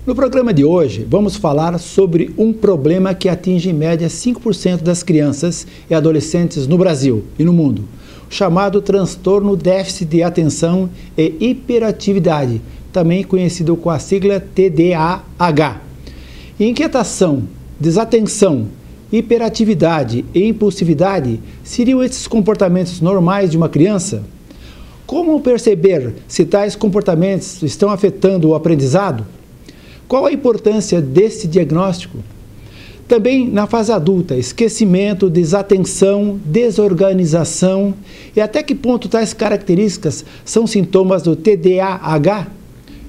No programa de hoje, vamos falar sobre um problema que atinge em média 5% das crianças e adolescentes no Brasil e no mundo, o chamado transtorno déficit de atenção e hiperatividade, também conhecido com a sigla TDAH. Inquietação, desatenção, hiperatividade e impulsividade seriam esses comportamentos normais de uma criança? Como perceber se tais comportamentos estão afetando o aprendizado? Qual a importância desse diagnóstico? Também na fase adulta, esquecimento, desatenção, desorganização e até que ponto tais características são sintomas do TDAH?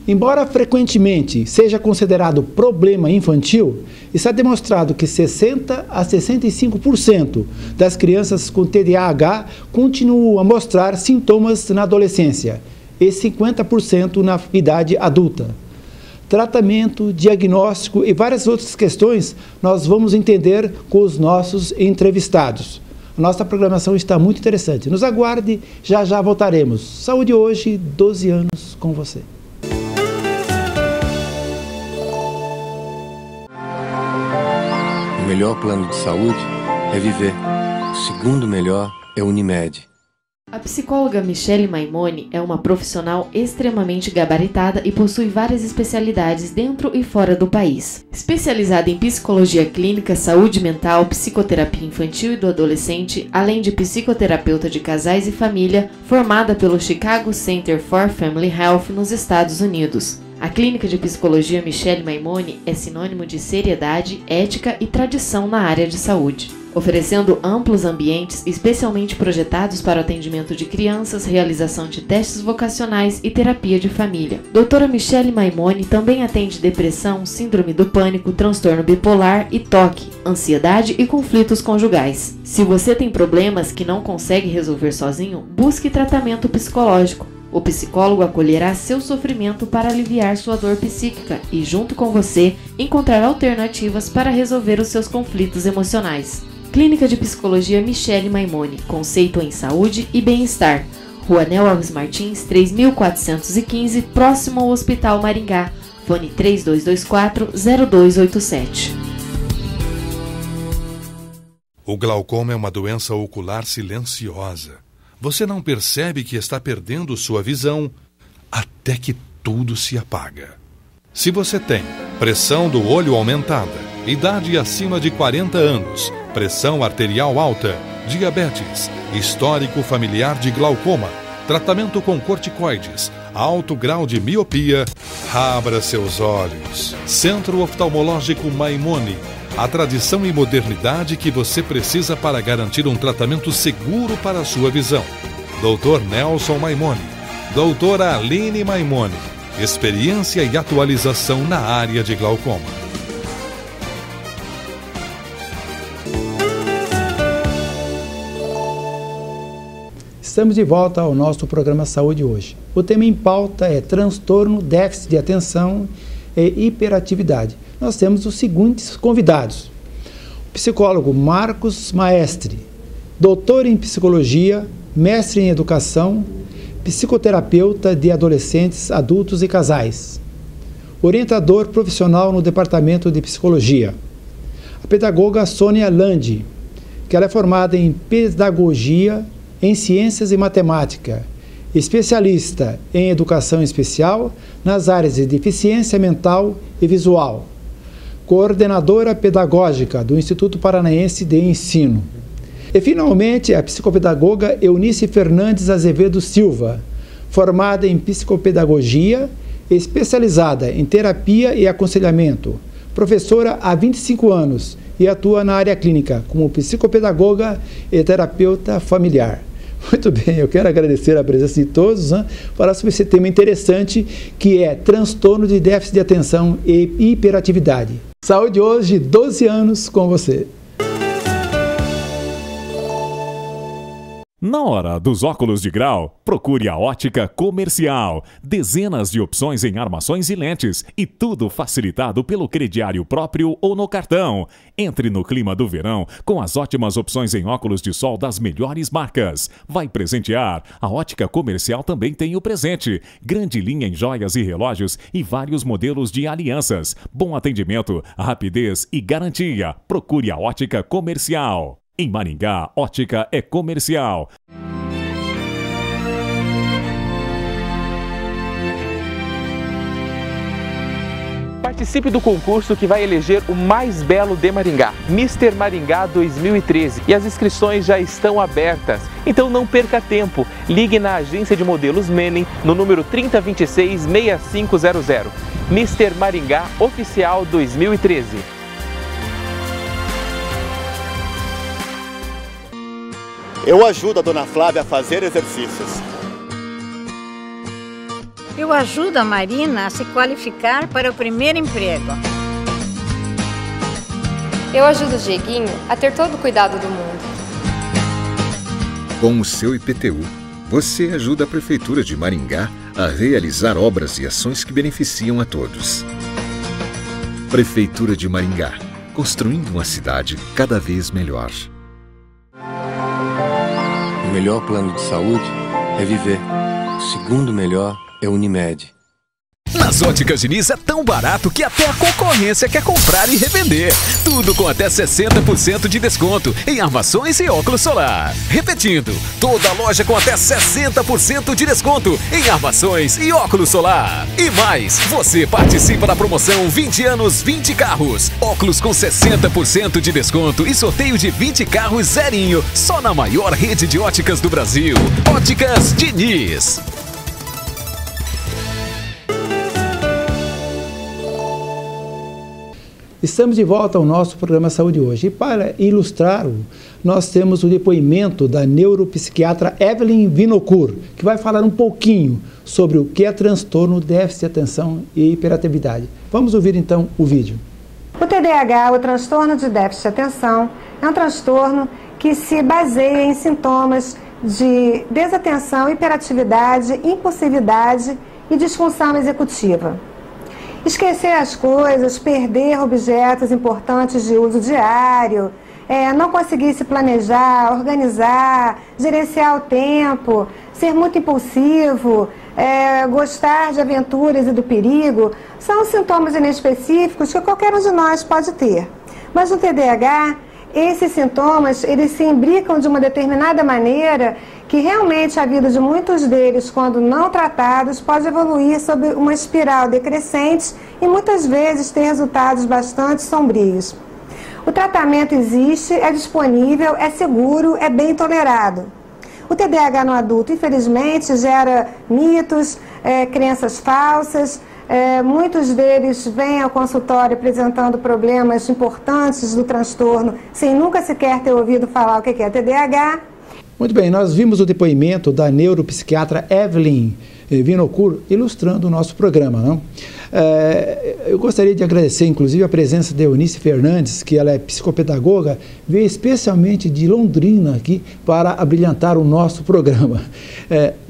Embora frequentemente seja considerado problema infantil, está demonstrado que 60 a 65% das crianças com TDAH continuam a mostrar sintomas na adolescência e 50% na idade adulta. Tratamento, diagnóstico e várias outras questões nós vamos entender com os nossos entrevistados. A nossa programação está muito interessante. Nos aguarde, já já voltaremos. Saúde hoje, 12 anos com você. O melhor plano de saúde é viver. O segundo melhor é Unimed. A psicóloga Michele Maimone é uma profissional extremamente gabaritada e possui várias especialidades dentro e fora do país. Especializada em psicologia clínica, saúde mental, psicoterapia infantil e do adolescente, além de psicoterapeuta de casais e família, formada pelo Chicago Center for Family Health nos Estados Unidos. A clínica de psicologia Michele Maimone é sinônimo de seriedade, ética e tradição na área de saúde, oferecendo amplos ambientes especialmente projetados para o atendimento de crianças, realização de testes vocacionais e terapia de família. Doutora Michele Maimone também atende depressão, síndrome do pânico, transtorno bipolar e TOC, ansiedade e conflitos conjugais. Se você tem problemas que não consegue resolver sozinho, busque tratamento psicológico. O psicólogo acolherá seu sofrimento para aliviar sua dor psíquica e, junto com você, encontrar alternativas para resolver os seus conflitos emocionais. Clínica de Psicologia Michele Maimone, conceito em saúde e bem-estar. Rua Nel Alves Martins, 3415, próximo ao Hospital Maringá. Fone 3224-0287. O glaucoma é uma doença ocular silenciosa. Você não percebe que está perdendo sua visão até que tudo se apaga. Se você tem pressão do olho aumentada, idade acima de 40 anos, pressão arterial alta, diabetes, histórico familiar de glaucoma, tratamento com corticoides, alto grau de miopia, abra seus olhos. Centro Oftalmológico Maimone. A tradição e modernidade que você precisa para garantir um tratamento seguro para a sua visão. Dr. Nelson Maimone. Doutora Aline Maimone. Experiência e atualização na área de glaucoma. Estamos de volta ao nosso programa Saúde hoje. O tema em pauta é transtorno, déficit de atenção e hiperatividade. Nós temos os seguintes convidados: o psicólogo Marcos Maestre, doutor em psicologia, mestre em educação, psicoterapeuta de adolescentes, adultos e casais, orientador profissional no departamento de psicologia. A pedagoga Sônia Landi, que ela é formada em pedagogia, em ciências e matemática, especialista em educação especial nas áreas de deficiência mental e visual, coordenadora pedagógica do Instituto Paranaense de Ensino. E, finalmente, a psicopedagoga Eunice Fernandes Azevedo Silva, formada em psicopedagogia, especializada em terapia e aconselhamento, professora há 25 anos e atua na área clínica como psicopedagoga e terapeuta familiar. Muito bem, eu quero agradecer a presença de todos, falar sobre esse tema interessante que é transtorno de déficit de atenção e hiperatividade. Saúde hoje, 12 anos com você. Na hora dos óculos de grau, procure a Ótica Comercial. Dezenas de opções em armações e lentes e tudo facilitado pelo crediário próprio ou no cartão. Entre no clima do verão com as ótimas opções em óculos de sol das melhores marcas. Vai presentear? A Ótica Comercial também tem o presente. Grande linha em joias e relógios e vários modelos de alianças. Bom atendimento, rapidez e garantia. Procure a Ótica Comercial. Em Maringá, Ótica é Comercial. Participe do concurso que vai eleger o mais belo de Maringá, Mr. Maringá 2013. E as inscrições já estão abertas. Então não perca tempo. Ligue na agência de modelos Menem no número 3026-6500. Mr. Maringá Oficial 2013. Eu ajudo a dona Flávia a fazer exercícios. Eu ajudo a Marina a se qualificar para o primeiro emprego. Eu ajudo o Dieguinho a ter todo o cuidado do mundo. Com o seu IPTU, você ajuda a Prefeitura de Maringá a realizar obras e ações que beneficiam a todos. Prefeitura de Maringá, construindo uma cidade cada vez melhor. O melhor plano de saúde é viver. O segundo melhor é Unimed. Nas Óticas Diniz é tão barato que até a concorrência quer comprar e revender. Tudo com até 60% de desconto em armações e óculos solar. Repetindo, toda loja com até 60% de desconto em armações e óculos solar. E mais, você participa da promoção 20 anos, 20 carros. Óculos com 60% de desconto e sorteio de 20 carros zerinho. Só na maior rede de óticas do Brasil. Óticas Diniz. Estamos de volta ao nosso programa Saúde Hoje. E para ilustrá-lo, nós temos o depoimento da neuropsiquiatra Evelyn Vinocourt, que vai falar um pouquinho sobre o que é transtorno, déficit de atenção e hiperatividade. Vamos ouvir então o vídeo. O TDAH, o transtorno de déficit de atenção, é um transtorno que se baseia em sintomas de desatenção, hiperatividade, impulsividade e disfunção executiva. Esquecer as coisas, perder objetos importantes de uso diário, não conseguir se planejar, organizar, gerenciar o tempo, ser muito impulsivo, gostar de aventuras e do perigo, são sintomas inespecíficos que qualquer um de nós pode ter. Mas no TDAH, esses sintomas, eles se imbricam de uma determinada maneira que realmente a vida de muitos deles, quando não tratados, pode evoluir sob uma espiral decrescente e muitas vezes ter resultados bastante sombrios. O tratamento existe, é disponível, é seguro, é bem tolerado. O TDAH no adulto, infelizmente, gera mitos, crenças falsas. Muitos deles vêm ao consultório apresentando problemas importantes do transtorno, sem nunca sequer ter ouvido falar o que é TDAH. Muito bem, nós vimos o depoimento da neuropsiquiatra Evelyn Vinocourt ilustrando o nosso programa, não? Eu gostaria de agradecer, inclusive, a presença de Eunice Fernandes, que ela é psicopedagoga, veio especialmente de Londrina aqui para abrilhantar o nosso programa.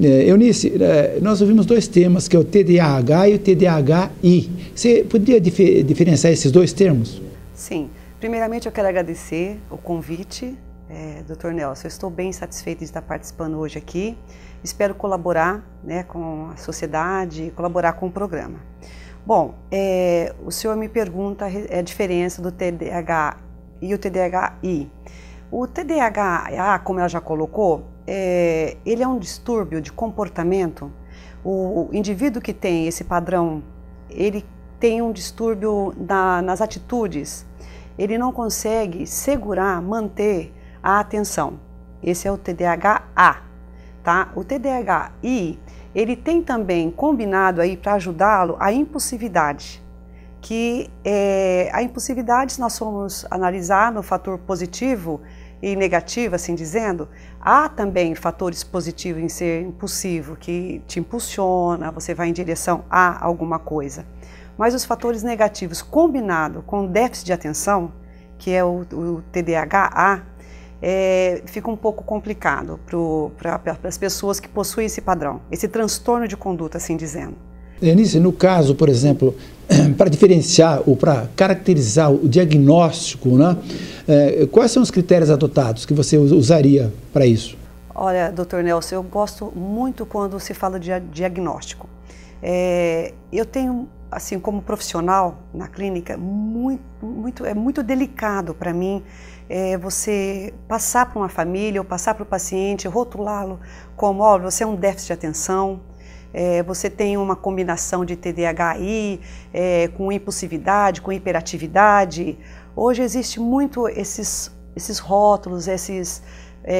Eunice, nós ouvimos dois temas, que é o TDAH e o TDAH-I. Você podia diferenciar esses dois termos? Sim. Primeiramente, eu quero agradecer o convite, Dr. Nelson. Eu estou bem satisfeita de estar participando hoje aqui. Espero colaborar, com a sociedade, colaborar com o programa. Bom, o senhor me pergunta a diferença do TDAH e o TDAH-I. O TDAH, como ela já colocou, ele é um distúrbio de comportamento. O indivíduo que tem esse padrão, ele tem um distúrbio nas atitudes. Ele não consegue segurar, manter a atenção. Esse é o TDAH-A. Tá? O TDAH-I, ele tem também combinado aí para ajudá-lo a impulsividade, que a impulsividade, se nós formos analisar no fator positivo e negativo, assim dizendo, há também fatores positivos em ser impulsivo, que te impulsiona, você vai em direção a alguma coisa. Mas os fatores negativos combinado com o déficit de atenção, que é o TDAH-A, fica um pouco complicado para as pessoas que possuem esse padrão, esse transtorno de conduta, assim dizendo. Lenice, no caso, por exemplo, para diferenciar ou para caracterizar o diagnóstico, né, quais são os critérios adotados que você usaria para isso? Olha, doutor Nelson, eu gosto muito quando se fala de diagnóstico. Eu tenho, assim, como profissional na clínica, é muito delicado para mim você passar para uma família ou passar para o paciente, rotulá-lo como, ó, você é um déficit de atenção, você tem uma combinação de TDAH com impulsividade, com hiperatividade. Hoje existe muito esses rótulos,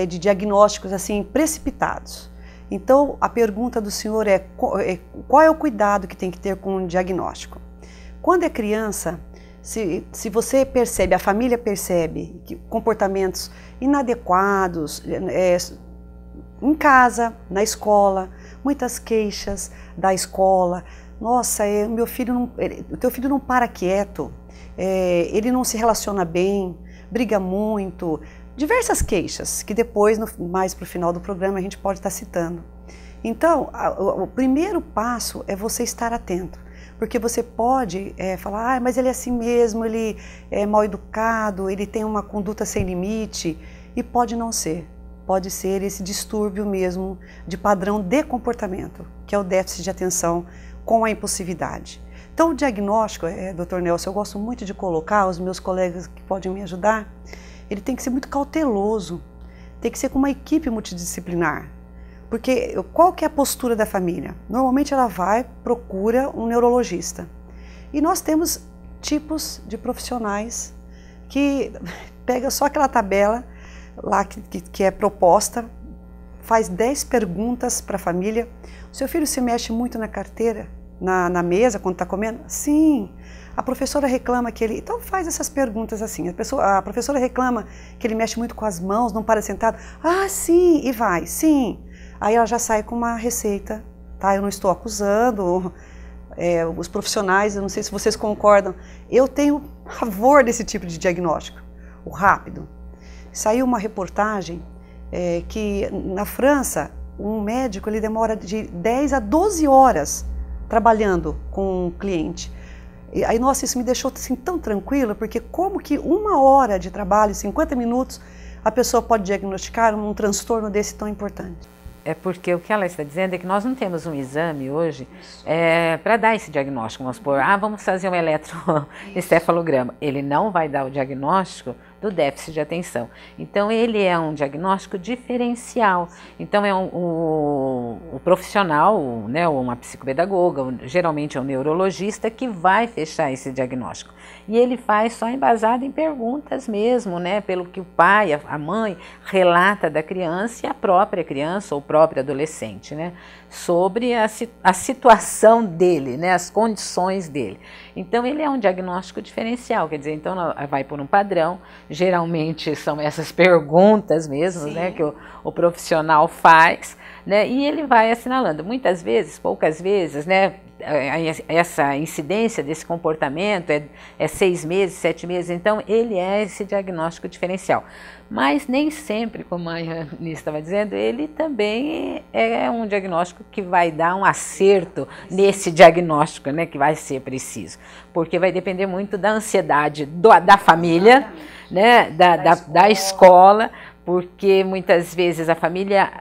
de diagnósticos assim precipitados. Então, a pergunta do senhor qual é o cuidado que tem que ter com o diagnóstico? Quando é criança, se você percebe, a família percebe que comportamentos inadequados em casa, na escola, muitas queixas da escola, nossa, o teu filho não para quieto, ele não se relaciona bem, briga muito, diversas queixas que depois, mais para o final do programa, a gente pode estar citando. Então, o primeiro passo é você estar atento, porque você pode falar, mas ele é assim mesmo, ele é mal educado, ele tem uma conduta sem limite, e pode não ser. Pode ser esse distúrbio mesmo de padrão de comportamento, que é o déficit de atenção com a impulsividade. Então, o diagnóstico, Dr. Nelson, eu gosto muito de colocar, os meus colegas que podem me ajudar, ele tem que ser muito cauteloso, tem que ser com uma equipe multidisciplinar. Porque qual que é a postura da família? Normalmente ela procura um neurologista. E nós temos tipos de profissionais que pega só aquela tabela lá que é proposta, faz 10 perguntas para a família. O seu filho se mexe muito na carteira, na mesa, quando está comendo? Sim. A professora reclama que ele... Então faz essas perguntas assim. A professora reclama que ele mexe muito com as mãos, não para sentado. Ah, sim, e vai, sim. Aí ela já sai com uma receita, tá? Eu não estou acusando os profissionais, eu não sei se vocês concordam. Eu tenho pavor desse tipo de diagnóstico, o rápido. Saiu uma reportagem que na França, um médico ele demora de 10 a 12 horas trabalhando com um cliente. E aí, nossa, isso me deixou assim, tão tranquila, porque como que 1 hora de trabalho, 50 minutos, a pessoa pode diagnosticar um transtorno desse tão importante? É porque o que ela está dizendo é que nós não temos um exame hoje para dar esse diagnóstico. Vamos supor, vamos fazer um eletroencefalograma. Ele não vai dar o diagnóstico do déficit de atenção. Então, ele é um diagnóstico diferencial. Então, é o profissional, né, uma psicopedagoga, geralmente é um neurologista, que vai fechar esse diagnóstico. E ele faz só embasado em perguntas mesmo, né, pelo que o pai, a mãe relata da criança e a própria criança ou próprio adolescente, né, sobre a situação dele, né, as condições dele. Então, ele é um diagnóstico diferencial, quer dizer, então vai por um padrão, geralmente são essas perguntas mesmo, né, que o profissional faz, né, e ele vai assinalando. Muitas vezes, poucas vezes, né, essa incidência desse comportamento é 6 meses, 7 meses, então ele é esse diagnóstico diferencial. Mas nem sempre, como a Nice estava dizendo, ele também é um diagnóstico que vai dar um acerto nesse diagnóstico, né, que vai ser preciso, porque vai depender muito da ansiedade da família, né, da escola, porque muitas vezes a família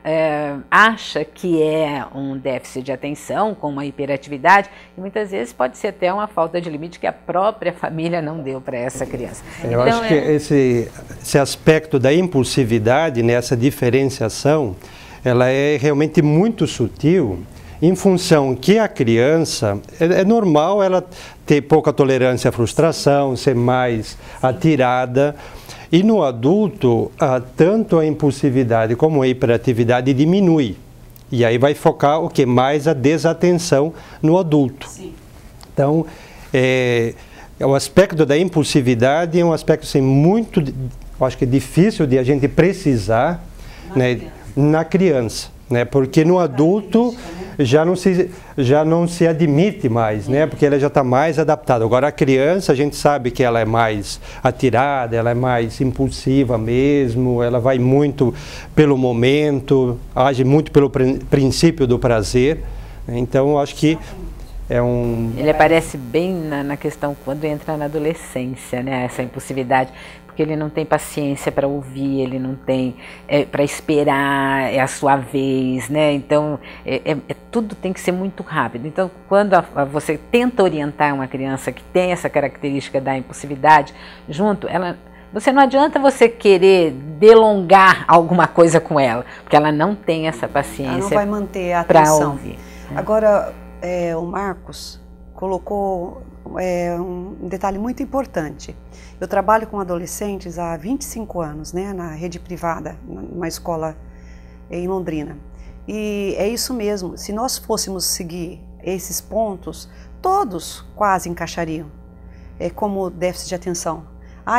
acha que é um déficit de atenção, com uma hiperatividade, e muitas vezes pode ser até uma falta de limite que a própria família não deu para essa criança. Eu acho que esse aspecto da impulsividade, né, essa diferenciação, ela é realmente muito sutil, em função que a criança, é normal ela ter pouca tolerância à frustração, ser mais atirada. E no adulto, tanto a impulsividade como a hiperatividade diminui. E aí vai focar o que? Mais a desatenção no adulto. Sim. Então, o aspecto da impulsividade é um aspecto assim, muito, eu acho que é difícil de a gente precisar na criança. Né? Porque no adulto, já não se admite mais, né? Porque ela já está mais adaptada. Agora a criança, a gente sabe que ela é mais atirada, ela é mais impulsiva mesmo, ela vai muito pelo momento, age muito pelo princípio do prazer. Então eu acho que é um... Ele aparece bem na questão quando entra na adolescência, né? Essa impulsividade. Porque ele não tem paciência para ouvir, ele não tem para esperar, é a sua vez, né? Então, tudo tem que ser muito rápido. Então, quando você tenta orientar uma criança que tem essa característica da impulsividade junto, você não adianta você querer delongar alguma coisa com ela, porque ela não tem essa paciência. Ela não vai manter a atenção. Ouvir. Agora, o Marcos colocou um detalhe muito importante. Eu trabalho com adolescentes há 25 anos, né, na rede privada, numa escola em Londrina. E é isso mesmo, se nós fôssemos seguir esses pontos, todos quase encaixariam, como déficit de atenção.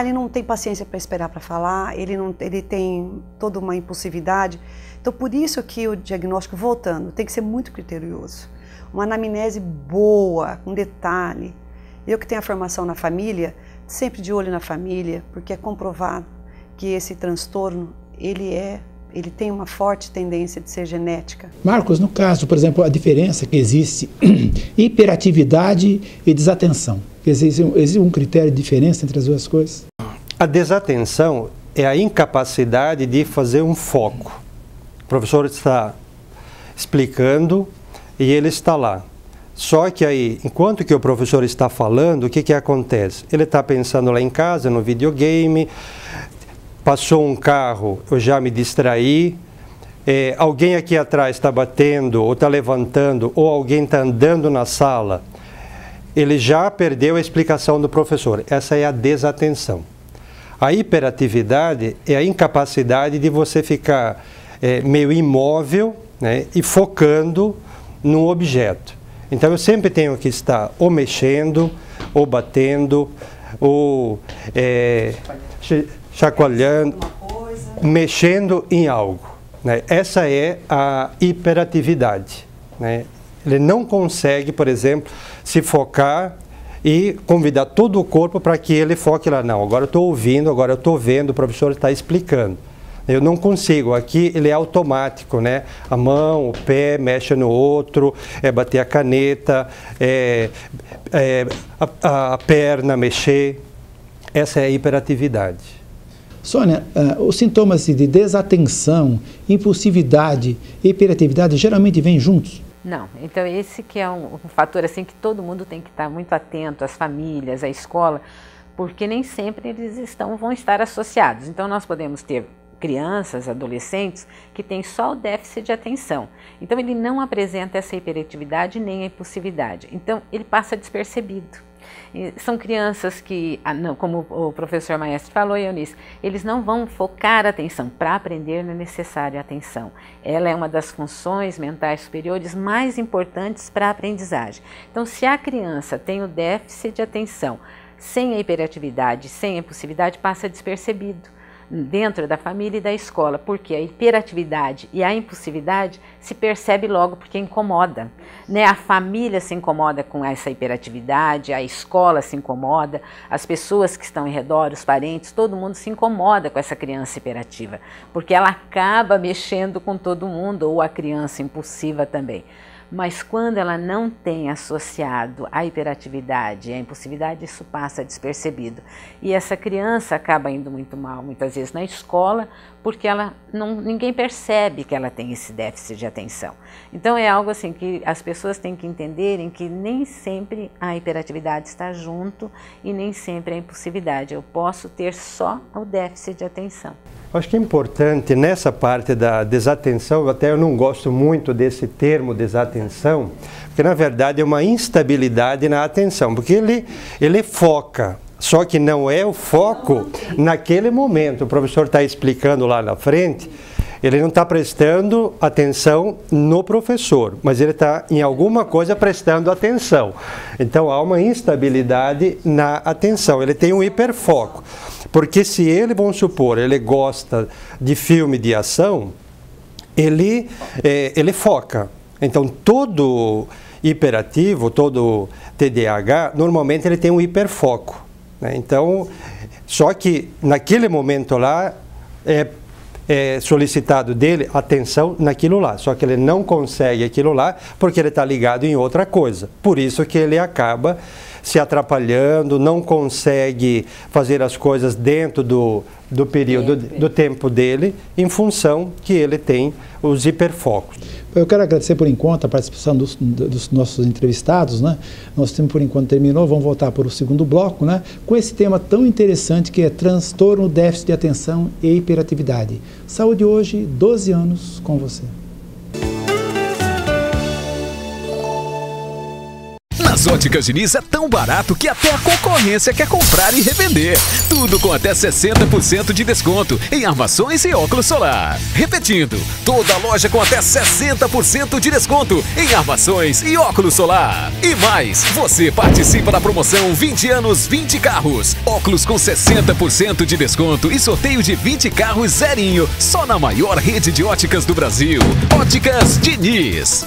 Ele não tem paciência para esperar para falar, ele tem toda uma impulsividade. Então, por isso que o diagnóstico, voltando, tem que ser muito criterioso. Uma anamnese boa, com detalhe. Eu que tenho a formação na família, sempre de olho na família, porque é comprovado que esse transtorno, ele tem uma forte tendência de ser genética. Marcos, no caso, por exemplo, a diferença que existe hiperatividade e desatenção. Existe um critério de diferença entre as duas coisas? A desatenção é a incapacidade de fazer um foco. O professor está explicando e ele está lá. Só que aí, enquanto que o professor está falando, o que acontece? Ele está pensando lá em casa, no videogame, passou um carro, eu já me distraí, alguém aqui atrás está batendo, ou está levantando, ou alguém está andando na sala, ele já perdeu a explicação do professor. Essa é a desatenção. A hiperatividade é a incapacidade de você ficar meio imóvel, né, e focando num objeto. Então eu sempre tenho que estar ou mexendo, ou batendo, ou chacoalhando, mexendo em algo, né? Essa é a hiperatividade, né? Ele não consegue, por exemplo, se focar e convidar todo o corpo para que ele foque lá. Não, agora eu estou ouvindo, agora eu estou vendo, o professor está explicando. Eu não consigo, aqui ele é automático, né? A mão, o pé, mexe no outro, bater a caneta, a perna mexer. Essa é a hiperatividade. Sônia, os sintomas de desatenção, impulsividade e hiperatividade geralmente vêm juntos? Não, então esse que é um fator assim que todo mundo tem que estar muito atento, as famílias, a escola, porque nem sempre eles vão estar associados. Então nós podemos ter crianças, adolescentes, que têm só o déficit de atenção. Então ele não apresenta essa hiperatividade nem a impulsividade. Então ele passa despercebido. São crianças que, como o professor Maestro falou, Eunice, eles não vão focar a atenção. Para aprender não é necessária a atenção. Ela é uma das funções mentais superiores mais importantes para a aprendizagem. Então, se a criança tem o déficit de atenção sem a hiperatividade, sem a impulsividade, passa despercebido dentro da família e da escola, porque a hiperatividade e a impulsividade se percebe logo porque incomoda, né? A família se incomoda com essa hiperatividade, a escola se incomoda, as pessoas que estão em redor, os parentes, todo mundo se incomoda com essa criança hiperativa, porque ela acaba mexendo com todo mundo, ou a criança impulsiva também. Mas quando ela não tem associado a hiperatividade e a impulsividade, isso passa despercebido. E essa criança acaba indo muito mal, muitas vezes na escola, porque ninguém percebe que ela tem esse déficit de atenção. Então é algo assim que as pessoas têm que entenderem que nem sempre a hiperatividade está junto e nem sempre a impulsividade. Eu posso ter só o déficit de atenção. Acho que é importante nessa parte da desatenção, até eu não gosto muito desse termo desatenção, porque na verdade é uma instabilidade na atenção, porque ele foca, só que não é o foco naquele momento. O professor está explicando lá na frente, ele não está prestando atenção no professor, mas ele está em alguma coisa prestando atenção. Então há uma instabilidade na atenção, ele tem um hiperfoco. Porque se ele, vamos supor, ele gosta de filme de ação, ele foca. Então, todo hiperativo, todo TDAH, normalmente ele tem um hiperfoco, né? Então, só que naquele momento lá é solicitado dele atenção naquilo lá, só que ele não consegue aquilo lá porque ele está ligado em outra coisa. Por isso que ele acaba se atrapalhando, não consegue fazer as coisas dentro do período, do tempo dele, em função que ele tem os hiperfocos. Eu quero agradecer por enquanto a participação dos nossos entrevistados, né? Nosso tempo por enquanto terminou, vamos voltar para o segundo bloco, né? Com esse tema tão interessante que é transtorno, déficit de atenção e hiperatividade. Saúde hoje, 12 anos com você. Nas Óticas Diniz é tão barato que até a concorrência quer comprar e revender. Tudo com até 60% de desconto em armações e óculos solar. Repetindo, toda loja com até 60% de desconto em armações e óculos solar. E mais, você participa da promoção 20 anos, 20 carros. Óculos com 60% de desconto e sorteio de 20 carros zerinho. Só na maior rede de óticas do Brasil. Óticas Diniz.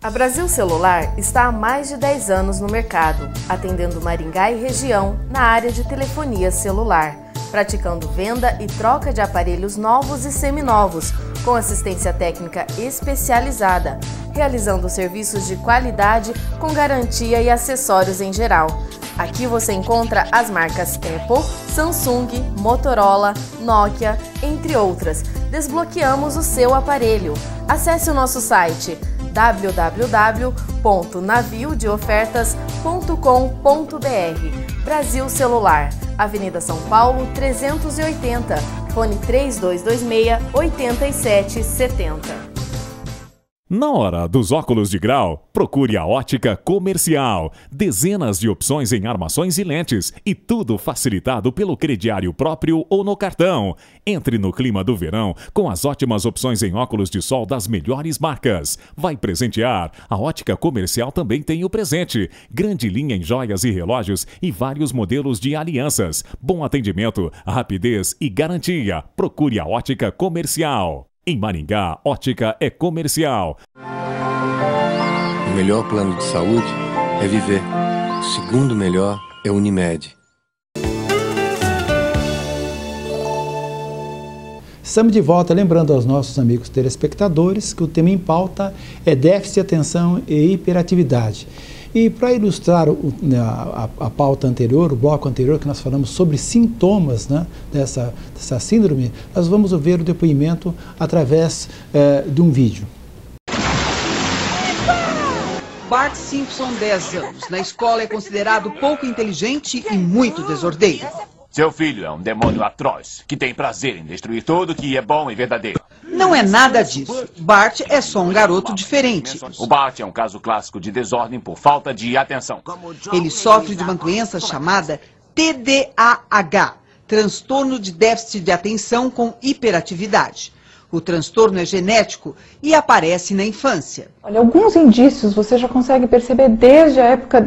A Brasil Celular está há mais de 10 anos no mercado, atendendo Maringá e região na área de telefonia celular, praticando venda e troca de aparelhos novos e seminovos, com assistência técnica especializada, realizando serviços de qualidade com garantia e acessórios em geral. Aqui você encontra as marcas Apple, Samsung, Motorola, Nokia, entre outras. Desbloqueamos o seu aparelho. Acesse o nosso site www.naviodeofertas.com.br. Brasil Celular, Avenida São Paulo 380, fone 3226-8770. Na hora dos óculos de grau, procure a Ótica Comercial. Dezenas de opções em armações e lentes e tudo facilitado pelo crediário próprio ou no cartão. Entre no clima do verão com as ótimas opções em óculos de sol das melhores marcas. Vai presentear? A Ótica Comercial também tem o presente. Grande linha em joias e relógios e vários modelos de alianças. Bom atendimento, rapidez e garantia. Procure a Ótica Comercial. Em Maringá, ótica é comercial. O melhor plano de saúde é viver. O segundo melhor é Unimed. Estamos de volta, lembrando aos nossos amigos telespectadores que o tema em pauta é déficit de atenção e hiperatividade. E para ilustrar a pauta anterior, o bloco anterior, que nós falamos sobre sintomas, né, dessa síndrome, nós vamos ver o depoimento através de um vídeo. Bart Simpson, 10 anos. Na escola é considerado pouco inteligente e muito desordeiro. Seu filho é um demônio atroz, que tem prazer em destruir tudo que é bom e verdadeiro. Não é nada disso. Bart é só um garoto diferente. O Bart é um caso clássico de desordem por falta de atenção. Ele sofre de uma doença chamada TDAH, transtorno de déficit de atenção com hiperatividade. O transtorno é genético e aparece na infância. Olha, alguns indícios você já consegue perceber desde a época,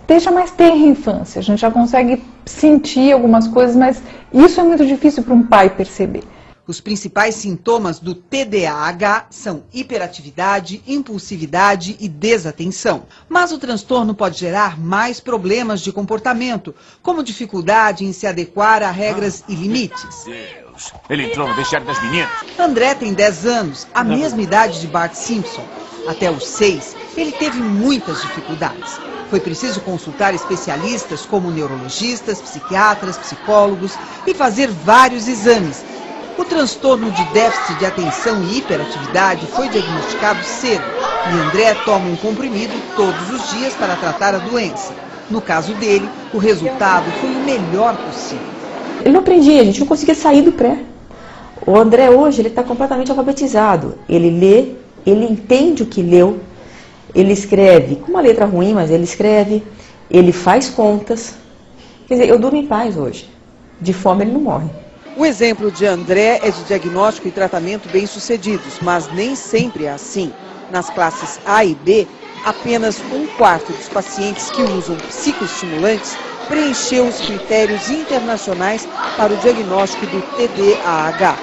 desde a mais tenra infância. A gente já consegue sentir algumas coisas, mas isso é muito difícil para um pai perceber. Os principais sintomas do TDAH são hiperatividade, impulsividade e desatenção. Mas o transtorno pode gerar mais problemas de comportamento, como dificuldade em se adequar a regras e limites. Ele entrou no vestiário das meninas. André tem 10 anos, a mesma idade de Bart Simpson. Até os 6, ele teve muitas dificuldades. Foi preciso consultar especialistas como neurologistas, psiquiatras, psicólogos e fazer vários exames. O transtorno de déficit de atenção e hiperatividade foi diagnosticado cedo e André toma um comprimido todos os dias para tratar a doença. No caso dele, o resultado foi o melhor possível. Ele não aprendia, a gente não conseguia sair do pré. O André hoje ele está completamente alfabetizado. Ele lê, ele entende o que leu, ele escreve com uma letra ruim, mas ele escreve, ele faz contas. Quer dizer, eu durmo em paz hoje. De fome ele não morre. O exemplo de André é de diagnóstico e tratamento bem-sucedidos, mas nem sempre é assim. Nas classes A e B, apenas 1/4 dos pacientes que usam psicoestimulantes preencheu os critérios internacionais para o diagnóstico do TDAH.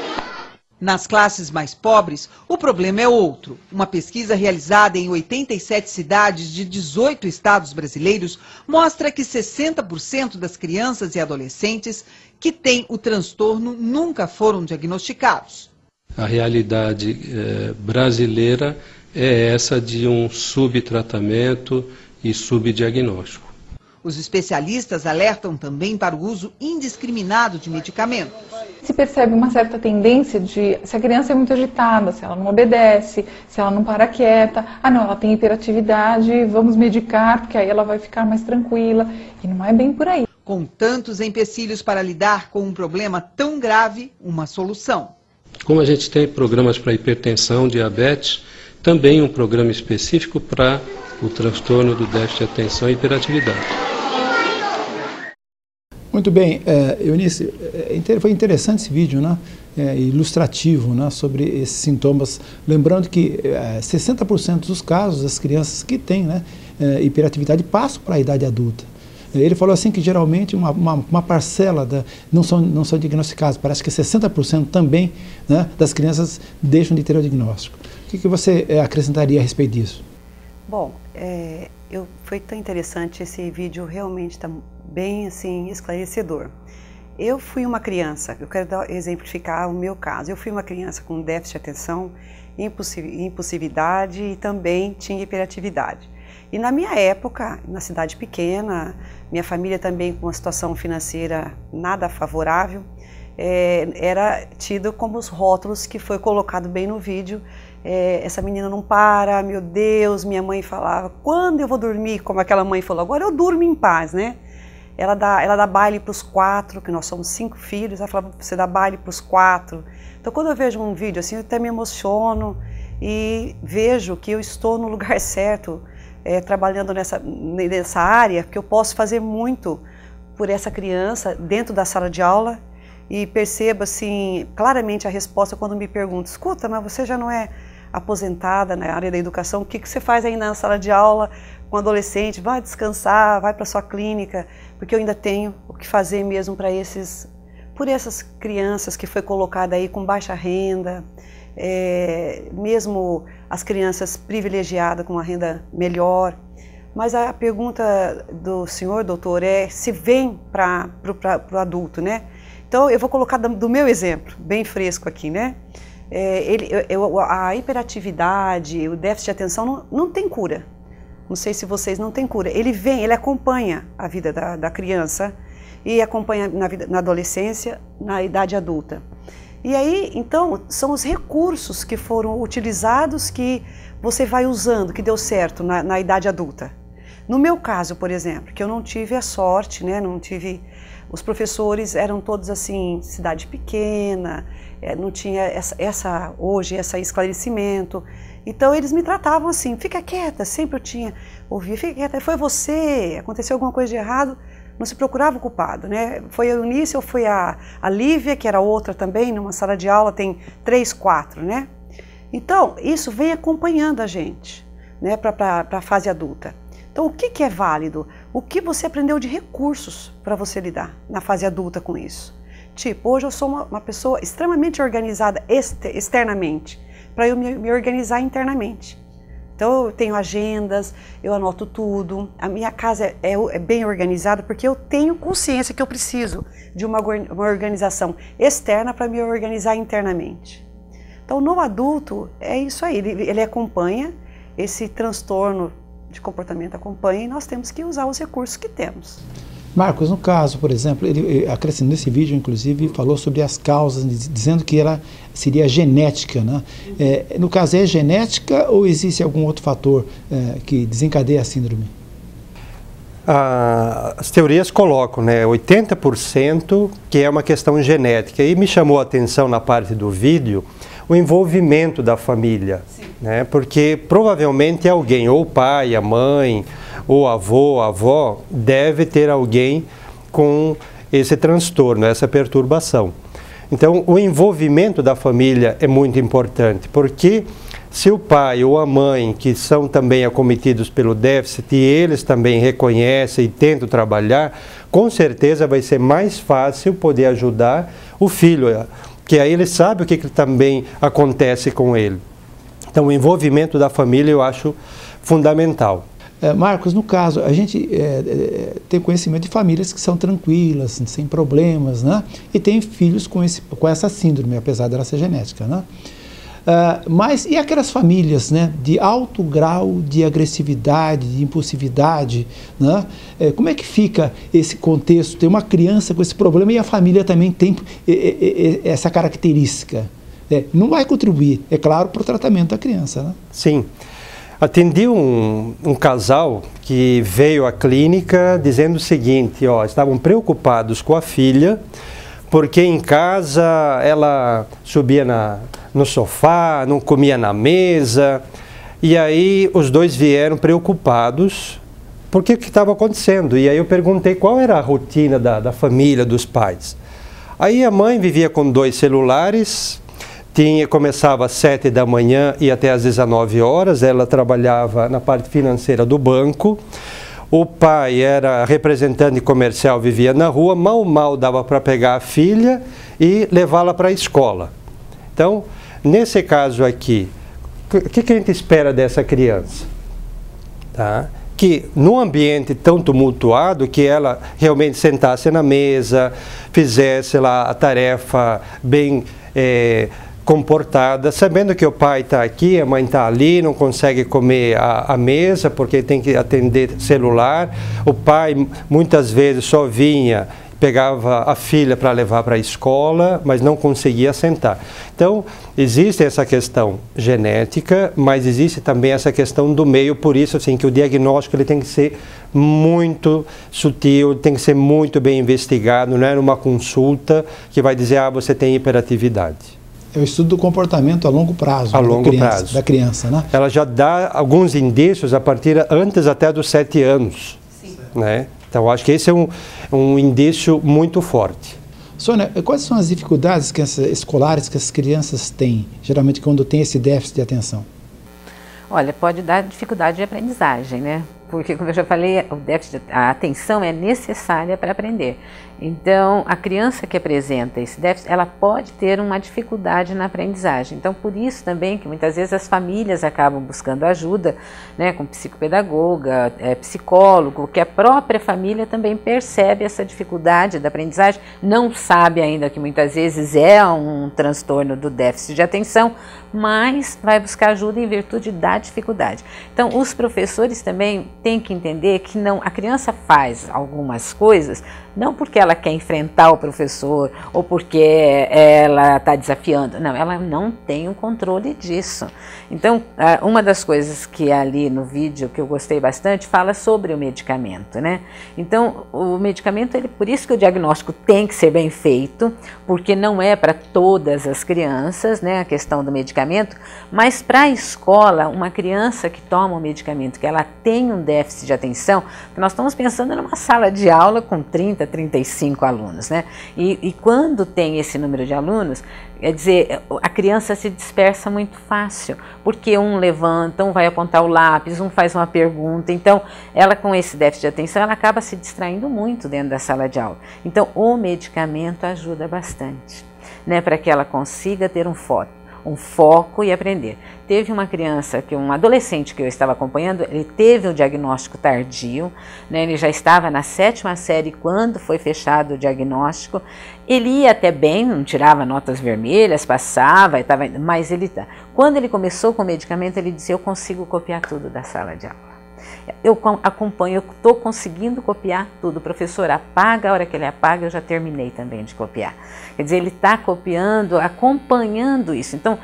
Nas classes mais pobres, o problema é outro. Uma pesquisa realizada em 87 cidades de 18 estados brasileiros mostra que 60% das crianças e adolescentes que têm o transtorno nunca foram diagnosticados. A realidade brasileira é essa de um subtratamento e subdiagnóstico. Os especialistas alertam também para o uso indiscriminado de medicamentos. Se percebe uma certa tendência de, se a criança é muito agitada, se ela não obedece, se ela não para quieta, não, ela tem hiperatividade, vamos medicar, porque aí ela vai ficar mais tranquila. E não é bem por aí. Com tantos empecilhos para lidar com um problema tão grave, uma solução. Como a gente tem programas para hipertensão, diabetes, também um programa específico para o transtorno do déficit de atenção e hiperatividade. Muito bem, Eunice, foi interessante esse vídeo, né? Ilustrativo, né? Sobre esses sintomas. Lembrando que 60% dos casos das crianças que têm, né, hiperatividade passam para a idade adulta. Ele falou assim que geralmente uma parcela não são diagnosticados, parece que 60% também, né, das crianças deixam de ter o diagnóstico. O que você acrescentaria a respeito disso? Bom, foi tão interessante, esse vídeo realmente está bem assim, esclarecedor. Eu fui uma criança, eu quero exemplificar o meu caso, eu fui uma criança com déficit de atenção, impulsividade e também tinha hiperatividade. E na minha época, na cidade pequena, minha família também com uma situação financeira nada favorável, era tido como os rótulos que foi colocado bem no vídeo. Essa menina não para, meu Deus, minha mãe falava, quando eu vou dormir? Como aquela mãe falou, agora eu durmo em paz, né? Ela dá baile para os 4, que nós somos 5 filhos, ela falava, você dá baile para os 4. Então quando eu vejo um vídeo assim, eu até me emociono e vejo que eu estou no lugar certo, trabalhando nessa área, que eu posso fazer muito por essa criança dentro da sala de aula e percebo assim, claramente a resposta quando me perguntam, escuta, mas você já não é aposentada na área da educação, o que você faz aí na sala de aula com adolescente? Vai descansar, vai para sua clínica, porque eu ainda tenho o que fazer mesmo por essas crianças que foi colocada aí com baixa renda, mesmo as crianças privilegiadas com uma renda melhor. Mas a pergunta do senhor, doutor, é se vem para o adulto, né? Então eu vou colocar do meu exemplo, bem fresco aqui, né? A hiperatividade, o déficit de atenção não tem cura. Não sei se vocês não têm cura. Ele acompanha a vida da criança e acompanha na adolescência, na idade adulta. E aí, então, são os recursos que foram utilizados que você vai usando, que deu certo na idade adulta. No meu caso, por exemplo, que eu não tive a sorte, né, os professores eram todos assim, cidade pequena, não tinha hoje esse esclarecimento. Então eles me tratavam assim, fica quieta, sempre eu ouvia, fica quieta, foi você, aconteceu alguma coisa de errado, não se procurava o culpado, né? Foi a Eunice ou foi a Lívia, que era outra também, numa sala de aula tem 3, 4, né? Então isso vem acompanhando a gente, né, para a fase adulta. Então o que é válido? O que você aprendeu de recursos para você lidar na fase adulta com isso? Tipo, hoje eu sou uma pessoa extremamente organizada externamente, para eu me organizar internamente. Então eu tenho agendas, eu anoto tudo, a minha casa é bem organizada porque eu tenho consciência que eu preciso de uma organização externa para me organizar internamente. Então no adulto é isso aí, ele acompanha esse transtorno de comportamento, acompanha e nós temos que usar os recursos que temos. Marcos, no caso, por exemplo, ele acrescentou nesse vídeo, inclusive, falou sobre as causas, dizendo que ela seria genética, né? No caso, é genética ou existe algum outro fator que desencadeia a síndrome? As teorias colocam, né, 80% que é uma questão genética. E me chamou a atenção na parte do vídeo o envolvimento da família, né, porque provavelmente alguém, ou o pai, a mãe, ou avô, a avó, deve ter alguém com esse transtorno, essa perturbação. Então, o envolvimento da família é muito importante, porque se o pai ou a mãe, que são também acometidos pelo déficit, e eles também reconhecem e tentam trabalhar, com certeza vai ser mais fácil poder ajudar o filho, que aí ele sabe o que também acontece com ele. Então, o envolvimento da família eu acho fundamental. Marcos, no caso, a gente tem conhecimento de famílias que são tranquilas, sem problemas, né? E tem filhos com essa síndrome, apesar dela ser genética, né? Mas e aquelas famílias, né, de alto grau de agressividade, de impulsividade, né? Como é que fica esse contexto? Tem uma criança com esse problema e a família também tem essa característica. Não vai contribuir, é claro, para o tratamento da criança, né? Sim. Atendi um casal que veio à clínica dizendo o seguinte, estavam preocupados com a filha, porque em casa ela subia no sofá, não comia na mesa, e aí os dois vieram preocupados, porque o que estava acontecendo? E aí eu perguntei qual era a rotina da família, dos pais. Aí a mãe vivia com 2 celulares, começava às 7 da manhã e até às 19 horas, ela trabalhava na parte financeira do banco. O pai era representante comercial, vivia na rua, mal dava para pegar a filha e levá-la para a escola. Então, nesse caso aqui, o que a gente espera dessa criança? Tá? Que num ambiente tão tumultuado, que ela realmente sentasse na mesa, fizesse lá a tarefa bem comportada, sabendo que o pai está aqui, a mãe está ali, não consegue comer à mesa porque tem que atender celular. O pai muitas vezes só vinha, pegava a filha para levar para a escola, mas não conseguia sentar. Então, existe essa questão genética, mas existe também essa questão do meio, por isso assim, que o diagnóstico ele tem que ser muito sutil, tem que ser muito bem investigado, não é numa consulta que vai dizer, você tem hiperatividade. É o estudo do comportamento a longo prazo, da criança, né? Ela já dá alguns indícios antes até dos 7 anos. Sim. Né? Então, acho que esse é um indício muito forte. Sônia, quais são as dificuldades escolares que as crianças têm, geralmente quando tem esse déficit de atenção? Olha, pode dar dificuldade de aprendizagem, né? Porque, como eu já falei, a atenção é necessária para aprender. Então, a criança que apresenta esse déficit, ela pode ter uma dificuldade na aprendizagem. Então, por isso também que muitas vezes as famílias acabam buscando ajuda, né, com psicopedagoga, psicólogo, que a própria família também percebe essa dificuldade da aprendizagem, não sabe ainda que muitas vezes é um transtorno do déficit de atenção, mas vai buscar ajuda em virtude da dificuldade. Então, os professores também têm que entender que a criança faz algumas coisas não porque ela quer enfrentar o professor ou porque ela está desafiando, não, ela não tem o controle disso. Então, uma das coisas que ali no vídeo que eu gostei bastante fala sobre o medicamento, né? Então, o medicamento, por isso que o diagnóstico tem que ser bem feito, porque não é para todas as crianças, né, a questão do medicamento, mas para a escola, uma criança que toma um medicamento, que ela tem um déficit de atenção, nós estamos pensando numa sala de aula com 30, 35 alunos, né? E quando tem esse número de alunos, quer dizer, a criança se dispersa muito fácil, porque um levanta, um vai apontar o lápis, um faz uma pergunta, então ela com esse déficit de atenção, ela acaba se distraindo muito dentro da sala de aula. Então o medicamento ajuda bastante, né, para que ela consiga ter um foco e aprender. Teve uma criança, um adolescente que eu estava acompanhando, ele teve um diagnóstico tardio, né, ele já estava na 7ª série quando foi fechado o diagnóstico, ele ia até bem, não tirava notas vermelhas, passava, mas quando ele começou com o medicamento, ele disse, eu consigo copiar tudo da sala de aula. Eu acompanho, eu estou conseguindo copiar tudo. O professor apaga, a hora que ele apaga, eu já terminei também de copiar. Quer dizer, ele está copiando, acompanhando isso. Então,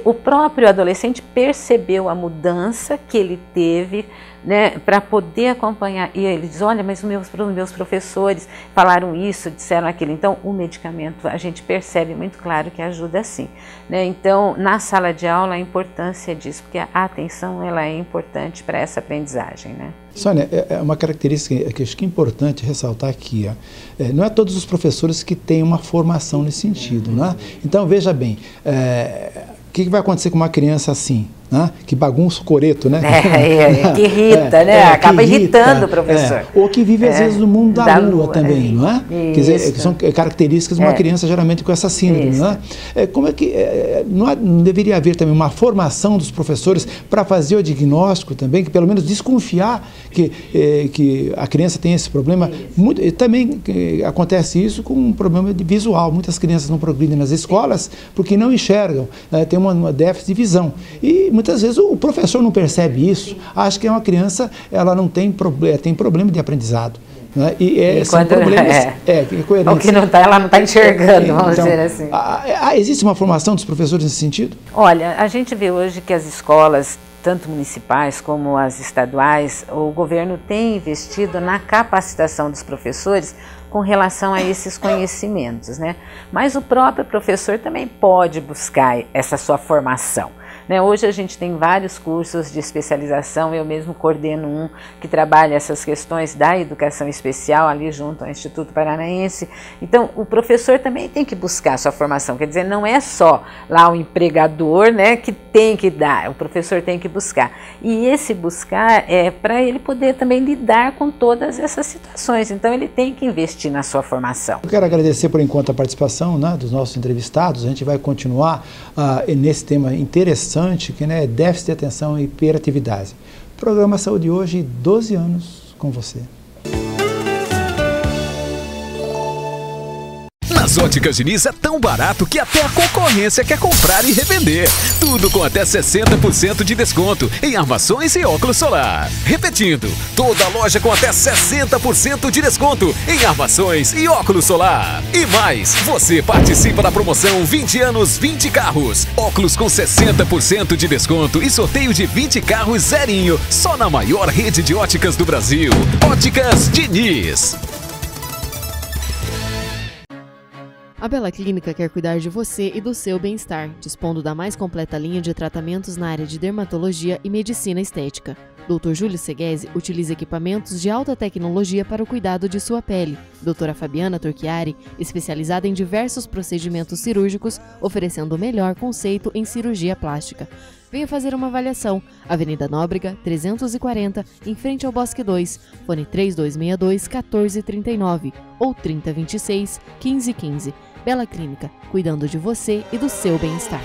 o próprio adolescente percebeu a mudança que ele teve né, para poder acompanhar. E ele diz, olha, mas meus professores falaram isso, disseram aquilo. Então, o medicamento, a gente percebe muito claro que ajuda sim, né? Então, na sala de aula, a importância disso, porque a atenção ela é importante para essa aprendizagem, né? Sônia, é uma característica que acho que é importante ressaltar aqui. Não é todos os professores que têm uma formação nesse sentido, né? Então, veja bem, o que vai acontecer com uma criança assim? Né? Que bagunça o coreto, né? Que irrita, né? Acaba irritando o professor. Ou que vive, às vezes, no mundo da lua também, não é? Quer dizer, que são características de uma criança, geralmente, com essa síndrome, não é? Como é que não deveria haver também uma formação dos professores para fazer o diagnóstico também, que pelo menos desconfiar que a criança tem esse problema? Também acontece isso com um problema visual. Muitas crianças não progridem nas escolas porque não enxergam, tem uma déficit de visão. E muitas vezes o professor não percebe isso, acha que é uma criança, ela não tem problema de aprendizado. Né? São problemas. O que não está, ela não está enxergando, vamos dizer assim. Existe uma formação dos professores nesse sentido? Olha, a gente vê hoje que as escolas, tanto municipais como as estaduais, o governo tem investido na capacitação dos professores com relação a esses conhecimentos, né? Mas o próprio professor também pode buscar essa sua formação. Hoje a gente tem vários cursos de especialização, eu mesmo coordeno um que trabalha essas questões da educação especial ali junto ao Instituto Paranaense. Então o professor também tem que buscar a sua formação, quer dizer, não é só lá o empregador, né, que tem que dar, o professor tem que buscar. E esse buscar é para ele poder também lidar com todas essas situações, então ele tem que investir na sua formação. Eu quero agradecer por enquanto a participação, né, dos nossos entrevistados. A gente vai continuar nesse tema interessante, que é déficit de atenção e hiperatividade. Programa Saúde Hoje, 12 anos com você. Nas Óticas Diniz é tão barato que até a concorrência quer comprar e revender. Tudo com até 60% de desconto em armações e óculos solar. Repetindo, toda loja com até 60% de desconto em armações e óculos solar. E mais, você participa da promoção 20 anos, 20 carros. Óculos com 60% de desconto e sorteio de 20 carros zerinho. Só na maior rede de óticas do Brasil. Óticas Diniz. A Bela Clínica quer cuidar de você e do seu bem-estar, dispondo da mais completa linha de tratamentos na área de dermatologia e medicina estética. Dr. Júlio Seguesi utiliza equipamentos de alta tecnologia para o cuidado de sua pele. Doutora Fabiana Torchiari, especializada em diversos procedimentos cirúrgicos, oferecendo o melhor conceito em cirurgia plástica. Venha fazer uma avaliação. Avenida Nóbrega, 340, em frente ao Bosque 2. Fone 3262-1439 ou 3026-1515. Bela Clínica, cuidando de você e do seu bem-estar.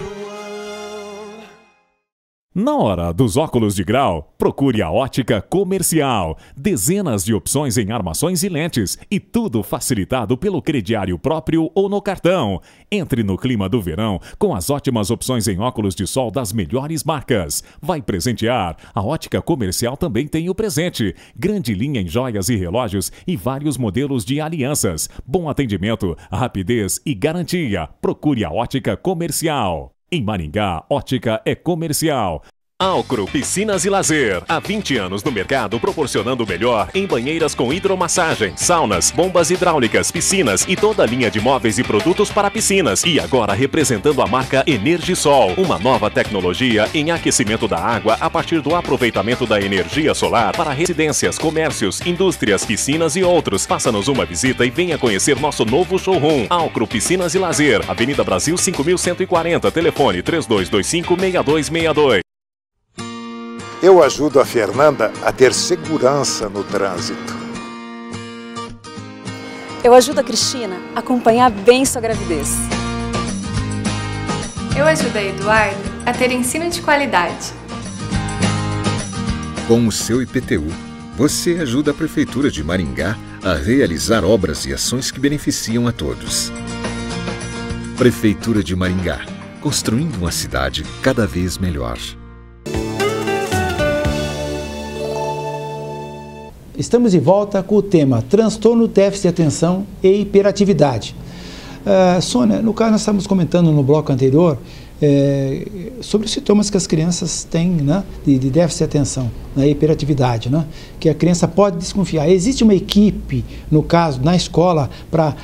Na hora dos óculos de grau, procure a Ótica Comercial. Dezenas de opções em armações e lentes e tudo facilitado pelo crediário próprio ou no cartão. Entre no clima do verão com as ótimas opções em óculos de sol das melhores marcas. Vai presentear? A Ótica Comercial também tem o presente. Grande linha em joias e relógios e vários modelos de alianças. Bom atendimento, rapidez e garantia. Procure a Ótica Comercial. Em Maringá, ótica é comercial. Alcro Piscinas e Lazer. Há 20 anos no mercado, proporcionando o melhor em banheiras com hidromassagem, saunas, bombas hidráulicas, piscinas e toda a linha de móveis e produtos para piscinas. E agora representando a marca Energisol, uma nova tecnologia em aquecimento da água a partir do aproveitamento da energia solar para residências, comércios, indústrias, piscinas e outros. Faça-nos uma visita e venha conhecer nosso novo showroom. Alcro Piscinas e Lazer, Avenida Brasil 5140, telefone 3225-6262. Eu ajudo a Fernanda a ter segurança no trânsito. Eu ajudo a Cristina a acompanhar bem sua gravidez. Eu ajudo a Eduardo a ter ensino de qualidade. Com o seu IPTU, você ajuda a Prefeitura de Maringá a realizar obras e ações que beneficiam a todos. Prefeitura de Maringá, construindo uma cidade cada vez melhor. Estamos de volta com o tema transtorno, déficit de atenção e hiperatividade. Sônia, no caso nós estávamos comentando no bloco anterior sobre os sintomas que as crianças têm, né, de déficit de atenção, né, hiperatividade, né, que a criança pode desconfiar. Existe uma equipe, no caso, na escola, para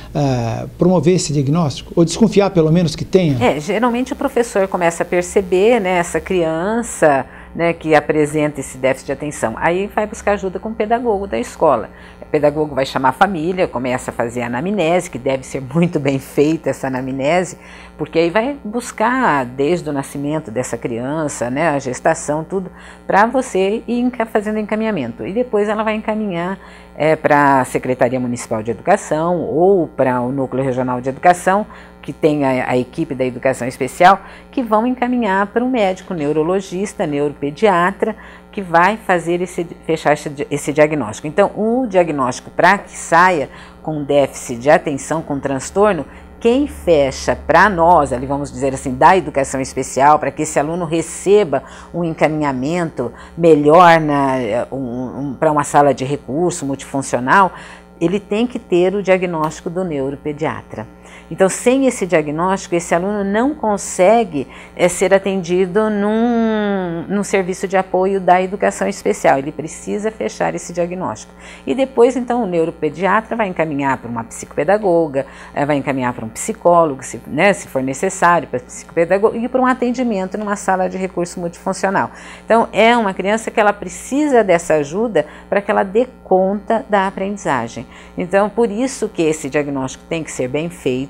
promover esse diagnóstico? Ou desconfiar, pelo menos, que tenha? Geralmente o professor começa a perceber, né, essa criança, né, que apresenta esse déficit de atenção. Aí vai buscar ajuda com o pedagogo da escola. O pedagogo vai chamar a família, começa a fazer a anamnese, que deve ser muito bem feita essa anamnese, porque aí vai buscar desde o nascimento dessa criança, né, a gestação, tudo, para você ir fazendo encaminhamento. E depois ela vai encaminhar para a Secretaria Municipal de Educação ou para o Núcleo Regional de Educação, que tem a equipe da educação especial, que vão encaminhar para um médico neurologista, neuropediatra, que vai fazer fechar esse diagnóstico. Então, o diagnóstico, para que saia com déficit de atenção, com transtorno, quem fecha para nós, ali vamos dizer assim, da educação especial, para que esse aluno receba um encaminhamento melhor para uma sala de recurso multifuncional, ele tem que ter o diagnóstico do neuropediatra. Então, sem esse diagnóstico, esse aluno não consegue ser atendido num serviço de apoio da educação especial. Ele precisa fechar esse diagnóstico. E depois, então, o neuropediatra vai encaminhar para uma psicopedagoga, vai encaminhar para um psicólogo, se for necessário, para psicopedagogo, e para um atendimento numa sala de recurso multifuncional. Então, é uma criança que ela precisa dessa ajuda para que ela dê conta da aprendizagem. Então, por isso que esse diagnóstico tem que ser bem feito,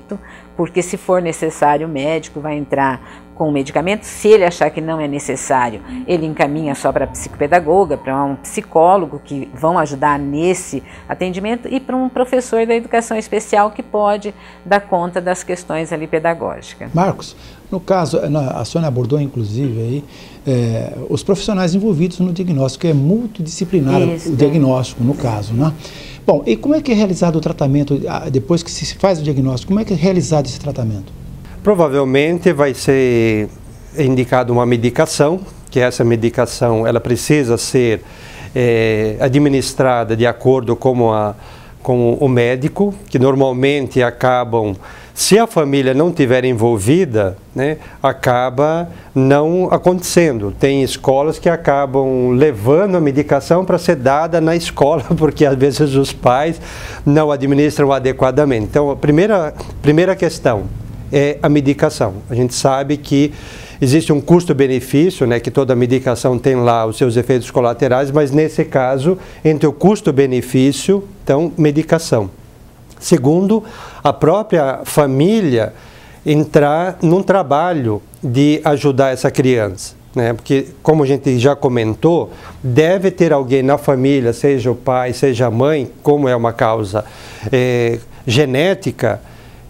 porque se for necessário o médico vai entrar com o medicamento. Se ele achar que não é necessário, ele encaminha só para a psicopedagoga, para um psicólogo que vão ajudar nesse atendimento e para um professor da educação especial que pode dar conta das questões ali pedagógicas. Marcos, no caso, a Sônia abordou inclusive aí, os profissionais envolvidos no diagnóstico, é multidisciplinar o diagnóstico no caso, né? Bom, e como é que é realizado o tratamento, depois que se faz o diagnóstico, como é que é realizado esse tratamento? Provavelmente vai ser indicada uma medicação, que essa medicação ela precisa ser administrada de acordo com o médico, que normalmente acabam, se a família não estiver envolvida, né, acaba não acontecendo. Tem escolas que acabam levando a medicação para ser dada na escola, porque às vezes os pais não administram adequadamente. Então, a primeira questão é a medicação. A gente sabe que existe um custo-benefício, né, que toda medicação tem lá os seus efeitos colaterais, mas nesse caso, entre o custo-benefício, então, medicação. Segundo, a própria família entrar num trabalho de ajudar essa criança, né? Porque, como a gente já comentou, deve ter alguém na família, seja o pai, seja a mãe, como é uma causa genética,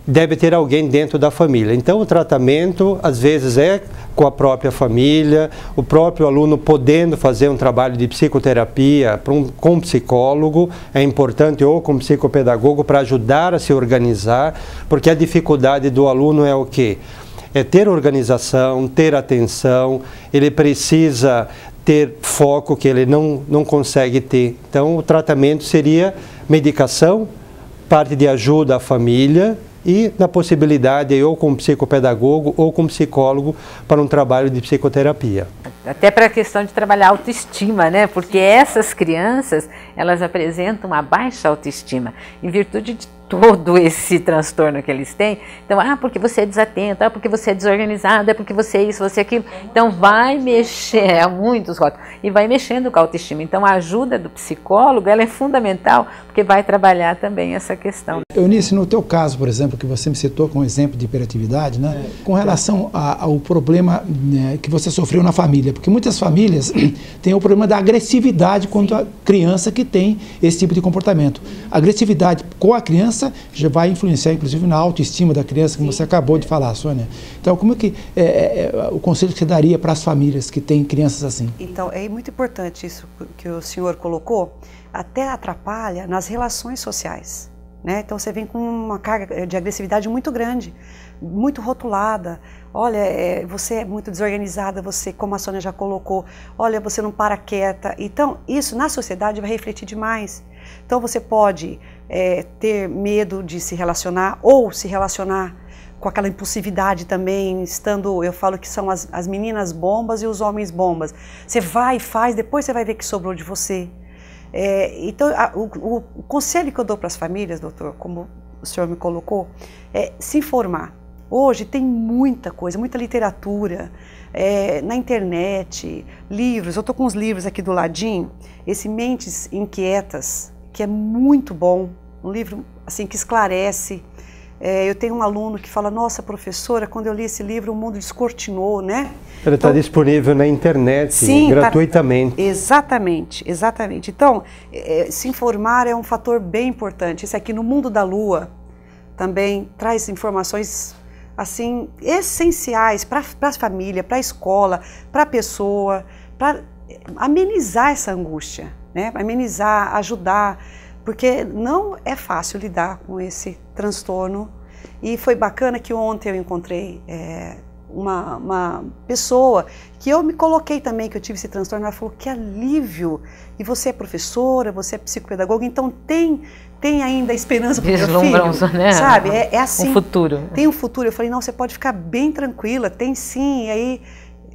deve ter alguém dentro da família. Então, o tratamento, às vezes, é com a própria família, o próprio aluno podendo fazer um trabalho de psicoterapia com um psicólogo, é importante, ou com um psicopedagogo, para ajudar a se organizar, porque a dificuldade do aluno é o quê? É ter organização, ter atenção, ele precisa ter foco que ele não consegue ter. Então, o tratamento seria medicação, parte de ajuda à família, e na possibilidade ou com psicopedagogo ou com psicólogo para um trabalho de psicoterapia. Até para a questão de trabalhar a autoestima, né? Porque essas crianças, elas apresentam uma baixa autoestima em virtude de todo esse transtorno que eles têm. Então, porque você é desatento, porque você é desorganizado, porque você é isso, você é aquilo. Então, vai mexer, muitos rótulos, e vai mexendo com a autoestima. Então, a ajuda do psicólogo, ela é fundamental, porque vai trabalhar também essa questão. Eunice, no teu caso, por exemplo, que você me citou com o exemplo de hiperatividade, né? Com relação ao problema, né, que você sofreu na família, porque muitas famílias têm o problema da agressividade contra a criança que tem esse tipo de comportamento. A agressividade com a criança já vai influenciar, inclusive, na autoestima da criança, como você acabou de falar, Sônia. Então, como é que o conselho que você daria para as famílias que têm crianças assim? Então, é muito importante isso que o senhor colocou, até atrapalha nas relações sociais, né? Então, você vem com uma carga de agressividade muito grande, muito rotulada. Olha, você é muito desorganizada, você, como a Sônia já colocou, olha, você não para quieta. Então, isso na sociedade vai refletir demais. Então, você pode ter medo de se relacionar ou se relacionar com aquela impulsividade também, eu falo que são as meninas bombas e os homens bombas. Você vai e faz, depois você vai ver que sobrou de você. Então, o conselho que eu dou para as famílias, doutor, como o senhor me colocou, é se informar. Hoje tem muita coisa, muita literatura, na internet, livros. Eu estou com os livros aqui do ladinho, esse Mentes Inquietas, que é muito bom, um livro assim, que esclarece. Eu tenho um aluno que fala, nossa, professora, quando eu li esse livro, o mundo descortinou, né? Ele está disponível na internet, sim, gratuitamente. Exatamente, exatamente. Então, se informar é um fator bem importante. Isso aqui no Mundo da Lua também traz informações assim essenciais para a família, para a escola, para a pessoa, para amenizar essa angústia, né? Amenizar, ajudar, porque não é fácil lidar com esse transtorno. E foi bacana que ontem eu encontrei uma pessoa que eu me coloquei também, que eu tive esse transtorno. Ela falou, que alívio, e você é professora, você é psicopedagoga, então tem ainda esperança para o meu filho, né? Sabe? É assim. Um futuro. Tem um futuro. Eu falei, não, você pode ficar bem tranquila, tem sim. E aí,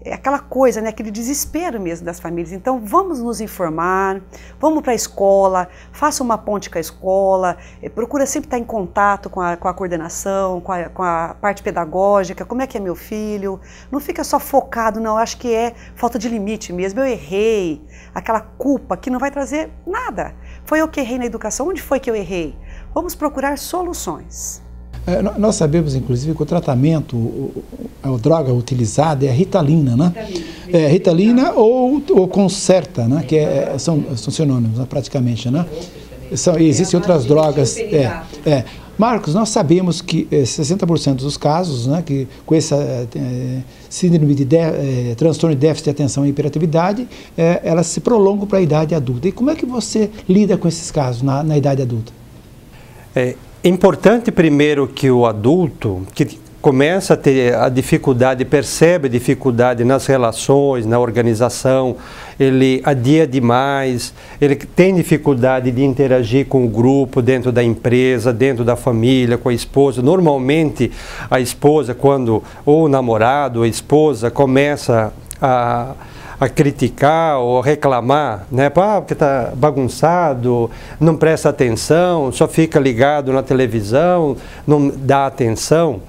é aquela coisa, né? Aquele desespero mesmo das famílias. Então, vamos nos informar, vamos para a escola, faça uma ponte com a escola, procura sempre estar em contato com a coordenação, com a parte pedagógica, como é que é meu filho. Não fica só focado, não, eu acho que é falta de limite mesmo, eu errei, aquela culpa que não vai trazer nada. Foi eu que errei na educação, onde foi que eu errei? Vamos procurar soluções. Nós sabemos, inclusive, que o tratamento, a droga utilizada é a Ritalina, né? Ritalina ou Concerta, né? Que são sinônimos, né? Praticamente, né? Existem outras drogas. Marcos, nós sabemos que 60% dos casos, né, que com essa síndrome de transtorno de déficit de atenção e hiperatividade, elas se prolongam para a idade adulta. E como é que você lida com esses casos na idade adulta? É importante primeiro que o adulto, que começa a ter a dificuldade, percebe a dificuldade nas relações, na organização, ele adia demais, ele tem dificuldade de interagir com o grupo dentro da empresa, dentro da família, com a esposa. Normalmente a esposa, quando ou o namorado ou a esposa começa a criticar ou reclamar, né? Porque está bagunçado, não presta atenção, só fica ligado na televisão, não dá atenção,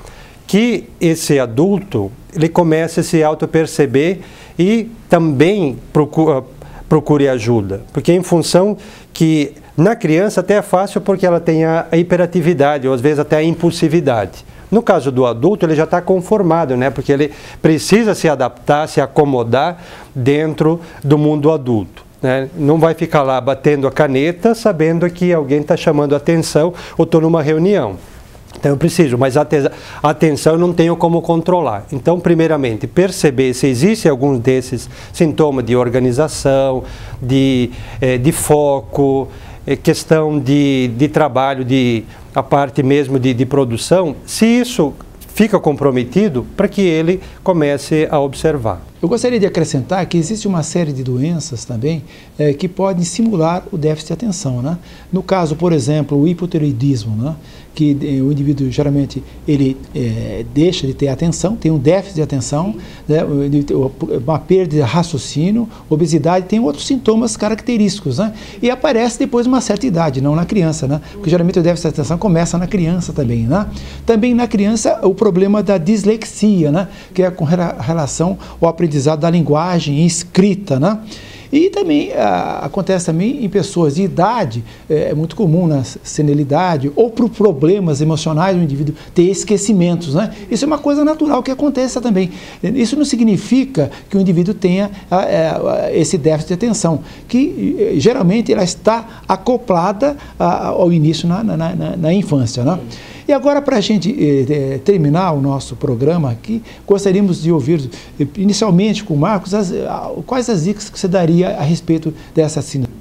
que esse adulto ele comece a se auto-perceber e também procure ajuda, porque em função que na criança até é fácil porque ela tem a hiperatividade ou às vezes até a impulsividade. No caso do adulto, ele já está conformado, né? Porque ele precisa se adaptar, se acomodar dentro do mundo adulto, né? Não vai ficar lá batendo a caneta sabendo que alguém está chamando a atenção ou estou numa reunião. Então eu preciso, mas a atenção eu não tenho como controlar. Então, primeiramente, perceber se existe algum desses sintomas de organização, de foco, questão de trabalho, a parte mesmo de produção, se isso fica comprometido, para que ele comece a observar. Eu gostaria de acrescentar que existe uma série de doenças também que podem simular o déficit de atenção, né? No caso, por exemplo, o hipotireoidismo, né? Que o indivíduo geralmente ele deixa de ter atenção, tem um déficit de atenção, né? Uma perda de raciocínio, obesidade, tem outros sintomas característicos, né? E aparece depois de uma certa idade, não na criança, né? Porque geralmente o déficit de atenção começa na criança também, né? Também na criança o problema da dislexia, né? Que é com relação ao aprendizado da linguagem escrita, né? E também acontece também em pessoas de idade, é muito comum na senilidade ou por problemas emocionais do indivíduo ter esquecimentos, né? Isso é uma coisa natural que acontece também. Isso não significa que o indivíduo tenha esse déficit de atenção, que geralmente ela está acoplada ao início na infância, né? E agora, para a gente terminar o nosso programa aqui, gostaríamos de ouvir, inicialmente com o Marcos, quais as dicas que você daria a respeito dessa síndrome?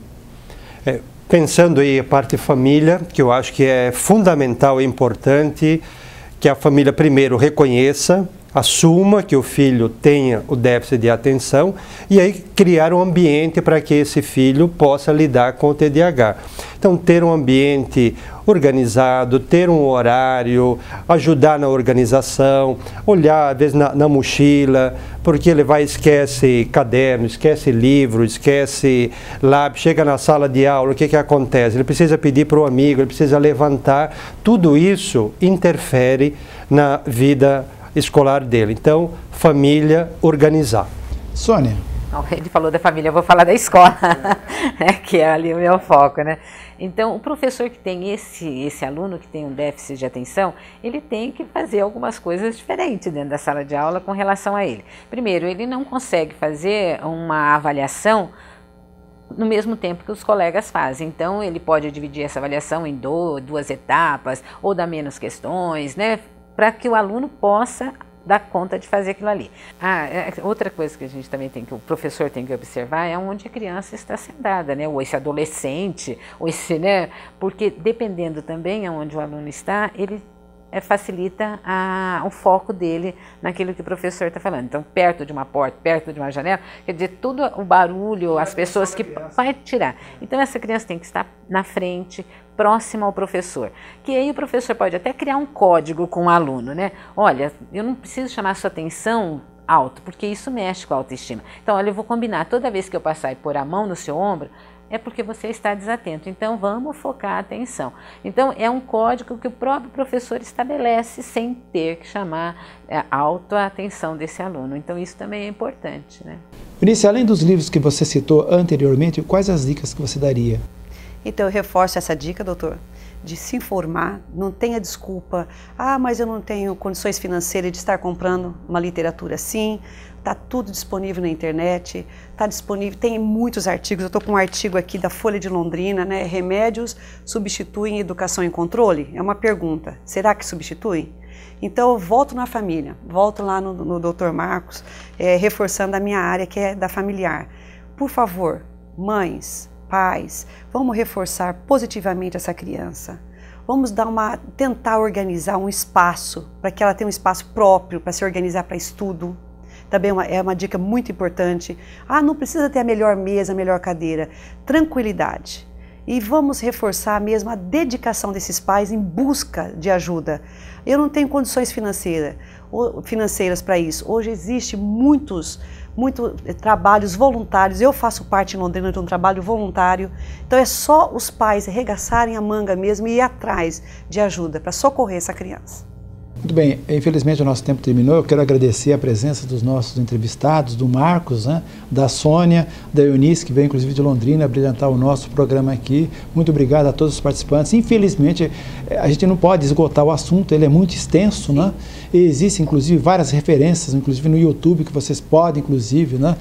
Pensando aí a parte família, que eu acho que é fundamental e importante que a família primeiro reconheça assuma que o filho tenha o déficit de atenção e aí criar um ambiente para que esse filho possa lidar com o TDAH. Então, ter um ambiente organizado, ter um horário, ajudar na organização, olhar às vezes na mochila, porque ele vai esquece caderno, esquece livro, esquece lápis, chega na sala de aula, o que acontece? Ele precisa pedir para o amigo, ele precisa levantar, tudo isso interfere na vida escolar dele. Então, família, organizar. Sônia. Ele falou da família, eu vou falar da escola, que é ali o meu foco, né? Então, o professor que tem esse aluno que tem um déficit de atenção, ele tem que fazer algumas coisas diferentes dentro da sala de aula com relação a ele. Primeiro, ele não consegue fazer uma avaliação no mesmo tempo que os colegas fazem. Então, ele pode dividir essa avaliação em duas etapas, ou dar menos questões, né? Para que o aluno possa dar conta de fazer aquilo ali. Outra coisa que a gente também o professor tem que observar é onde a criança está sentada, né? Ou esse adolescente, ou esse, né? Porque dependendo também aonde o aluno está, ele facilita o foco dele naquilo que o professor está falando. Então, perto de uma porta, perto de uma janela, quer dizer, tudo o barulho, as pessoas que vai tirar. Então, essa criança tem que estar na frente, próxima ao professor. Que aí o professor pode até criar um código com o aluno, né? Olha, eu não preciso chamar sua atenção alto, porque isso mexe com a autoestima. Então, olha, eu vou combinar, toda vez que eu passar e pôr a mão no seu ombro, é porque você está desatento. Então, vamos focar a atenção. Então, é um código que o próprio professor estabelece sem ter que chamar alto a atenção desse aluno. Então, isso também é importante, né? Vinícius, além dos livros que você citou anteriormente, quais as dicas que você daria? Então, eu reforço essa dica, doutor, de se informar, não tenha desculpa. Mas eu não tenho condições financeiras de estar comprando uma literatura assim. Está tudo disponível na internet, está disponível, tem muitos artigos. Eu estou com um artigo aqui da Folha de Londrina, né? Remédios substituem educação e controle? É uma pergunta. Será que substitui? Então, eu volto na família, volto lá no Dr. Marcos, reforçando a minha área, que é da familiar. Por favor, mães, pais, vamos reforçar positivamente essa criança. Vamos tentar organizar um espaço, para que ela tenha um espaço próprio para se organizar para estudo. Também é uma dica muito importante. Não precisa ter a melhor mesa, a melhor cadeira. Tranquilidade. E vamos reforçar mesmo a dedicação desses pais em busca de ajuda. Eu não tenho condições financeiras para isso. Hoje existe muitos trabalhos voluntários. Eu faço parte em Londrina de um trabalho voluntário. Então é só os pais arregaçarem a manga mesmo e ir atrás de ajuda para socorrer essa criança. Muito bem, infelizmente o nosso tempo terminou. Eu quero agradecer a presença dos nossos entrevistados, do Marcos, né, da Sônia, da Eunice, que veio inclusive de Londrina brilhantar o nosso programa aqui. Muito obrigado a todos os participantes. Infelizmente, a gente não pode esgotar o assunto, ele é muito extenso, né? E existem inclusive várias referências, inclusive no YouTube, que vocês podem, inclusive, né,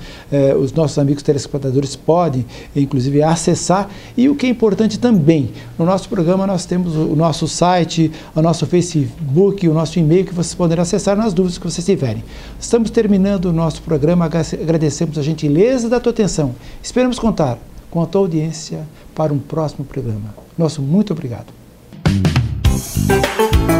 os nossos amigos telespectadores podem, inclusive, acessar. E o que é importante também, no nosso programa nós temos o nosso site, o nosso Facebook, o nosso e-mail que vocês poderão acessar nas dúvidas que vocês tiverem. Estamos terminando o nosso programa, agradecemos a gentileza da tua atenção. Esperamos contar com a tua audiência para um próximo programa. Nosso muito obrigado. Música